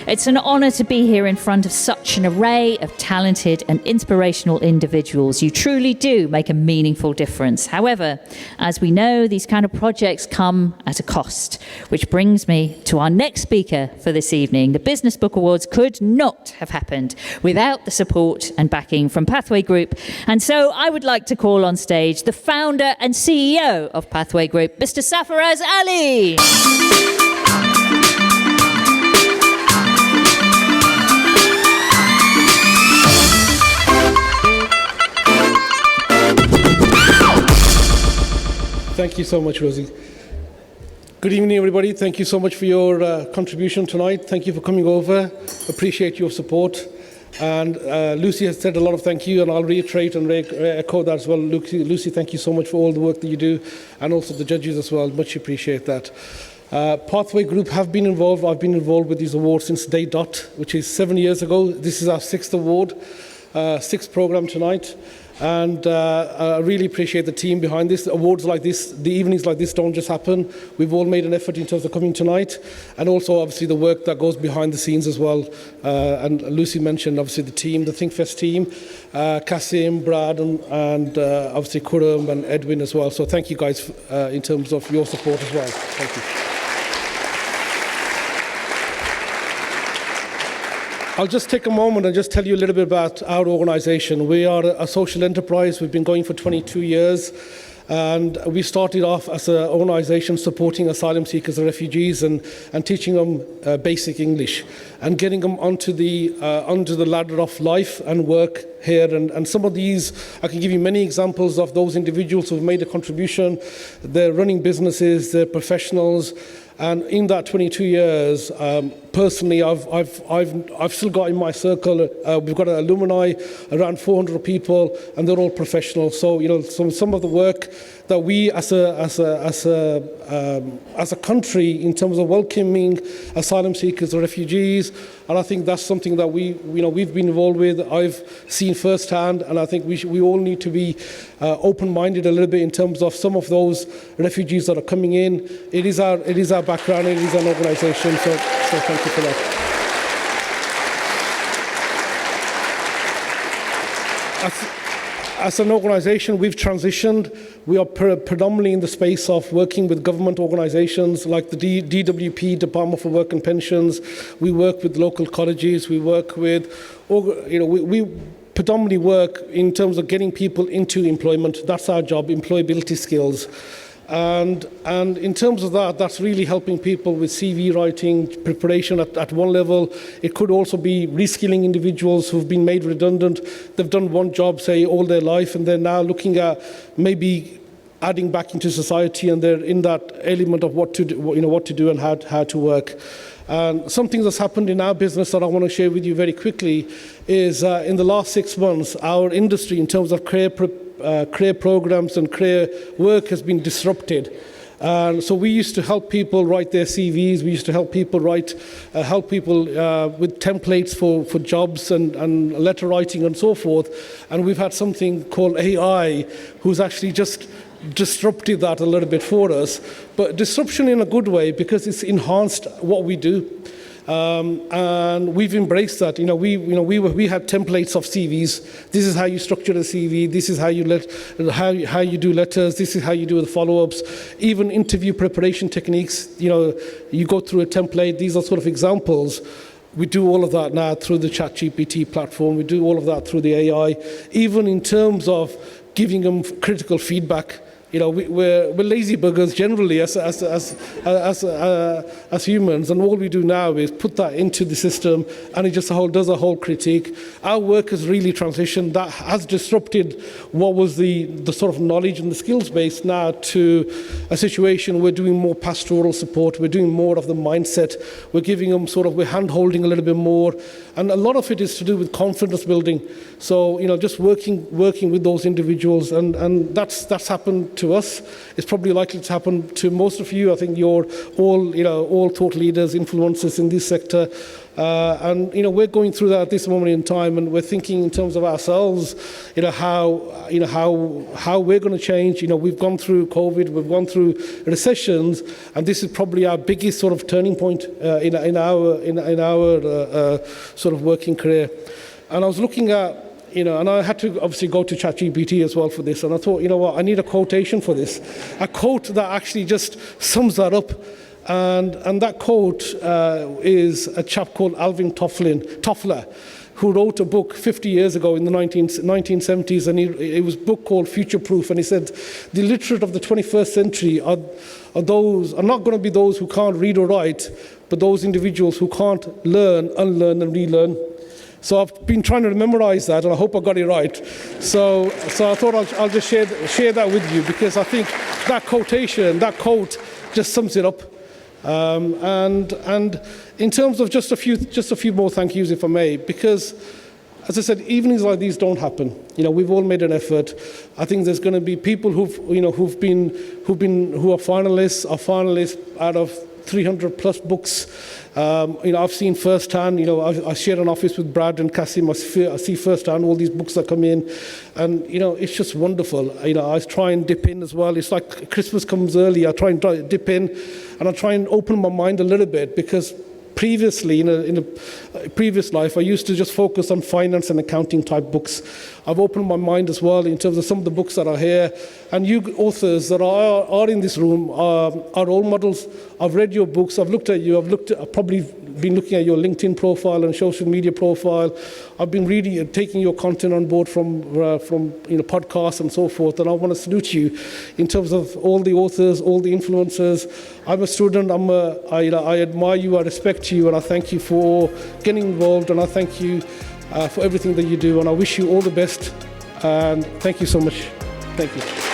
It's an honour to be here in front of such an array of talented and inspirational individuals. You truly do make a meaningful difference. However, as we know, these kind of projects come at a cost, which brings me to our next speaker for this evening. The Business Book Awards could not have happened without the support and backing from Pathway Group. And so I would like to call on stage the founder and CEO of Pathway Group, Mr. Safaraz Ali. Thank you so much, Rosie. Good evening, everybody. Thank you so much for your contribution tonight. Thank you for coming over. Appreciate your support. And Lucy has said a lot of thank you, and I'll reiterate and echo that as well. Lucy, thank you so much for all the work that you do, and also the judges as well. Much appreciate that. Pathway Group have been involved. I've been involved with these awards since day dot, which is 7 years ago. This is our 6th award, 6th program tonight. And I really appreciate the team behind this. Awards like this, the evenings like this don't just happen. We've all made an effort in terms of coming tonight, and also obviously the work that goes behind the scenes as well. And Lucy mentioned obviously the team, the ThinkFest team, Kasim, Brad, and obviously Kuram and Edwin as well. So thank you guys in terms of your support as well. Thank you. I'll just take a moment and just tell you a little bit about our organisation. We are a social enterprise. We've been going for 22 years. And we started off as an organisation supporting asylum seekers and refugees and teaching them basic English and getting them onto the ladder of life and work here. And some of these, I can give you many examples of those individuals who've made a contribution. They're running businesses, they're professionals. And in that 22 years, personally, I've still got in my circle. We've got an alumni, around 400 people, and they're all professionals. So you know, some of the work that we as a country in terms of welcoming asylum seekers or refugees, and I think that's something that we've been involved with. I've seen firsthand, and I think we all need to be open-minded a little bit in terms of some of those refugees that are coming in. It is our background, it is an organisation, so thank you for that. As an organisation, we've transitioned. We are predominantly in the space of working with government organisations like the DWP, Department for Work and Pensions. We work with local colleges. We work with, we predominantly work in terms of getting people into employment. That's our job, employability skills. And in terms of that, that's really helping people with CV writing, preparation at one level. It could also be reskilling individuals who've been made redundant. They've done one job, say, all their life, and they're now looking at maybe adding back into society, and they're in that element of what to do and how to work. And something that's happened in our business that I want to share with you very quickly is in the last 6 months, our industry in terms of career programs and career work has been disrupted. So we used to help people write their CVs. We used to help people with templates for jobs and letter writing and so forth. And we've had something called AI, who's actually just disrupted that a little bit for us, but disruption in a good way because it's enhanced what we do. And we've embraced that. We had templates of CVs. This is how you structure a CV. This is how you do letters. This is how you do the follow-ups. Even interview preparation techniques. You go through a template. These are sort of examples. We do all of that now through the ChatGPT platform. We do all of that through the AI. Even in terms of giving them critical feedback. We're lazy buggers generally as humans, and all we do now is put that into the system, and it just does a whole critique. Our work has really transitioned. That has disrupted what was the sort of knowledge and the skills base now to a situation we're doing more pastoral support. We're doing more of the mindset. We're giving them we're hand-holding a little bit more, and a lot of it is to do with confidence building. So just working with those individuals, and that's happened to us, it's probably likely to happen to most of you. I think you're all thought leaders, influencers in this sector. And we're going through that at this moment in time, and we're thinking in terms of ourselves, how we're going to change. We've gone through COVID, we've gone through recessions, and this is probably our biggest sort of turning point in our sort of working career. And I was looking at, and I had to obviously go to ChatGPT as well for this, and I thought, I need a quotation for this, a quote that actually just sums that up. And that quote is a chap called Alvin Toffler, who wrote a book 50 years ago in the 1970s, and it was a book called Future Proof, and he said, the literate of the 21st century are not going to be those who can't read or write, but those individuals who can't learn, unlearn, and relearn. So I've been trying to memorize that, and I hope I got it right. So I thought I'll just share that with you, because I think that quote just sums it up. And in terms of just a few more thank yous, if I may, because, as I said, evenings like these don't happen. We've all made an effort. I think there's going to be people who are finalists out of 300 plus books. I've seen firsthand. I share an office with Brad and Kasim. I see firsthand all these books that come in, and it's just wonderful. I try and dip in as well. It's like Christmas comes early. I try and dip in, and I try and open my mind a little bit, because previously, in a previous life, I used to just focus on finance and accounting type books. I've opened my mind as well in terms of some of the books that are here. And you authors that are in this room are role models. I've read your books. I've looked at you. I've probably been looking at your LinkedIn profile and social media profile. I've been reading, taking your content on board from podcasts and so forth. And I want to salute you in terms of all the authors, all the influencers. I'm a student. I admire you. I respect you, and I thank you for getting involved. And I thank you for everything that you do. And I wish you all the best. And thank you so much. Thank you.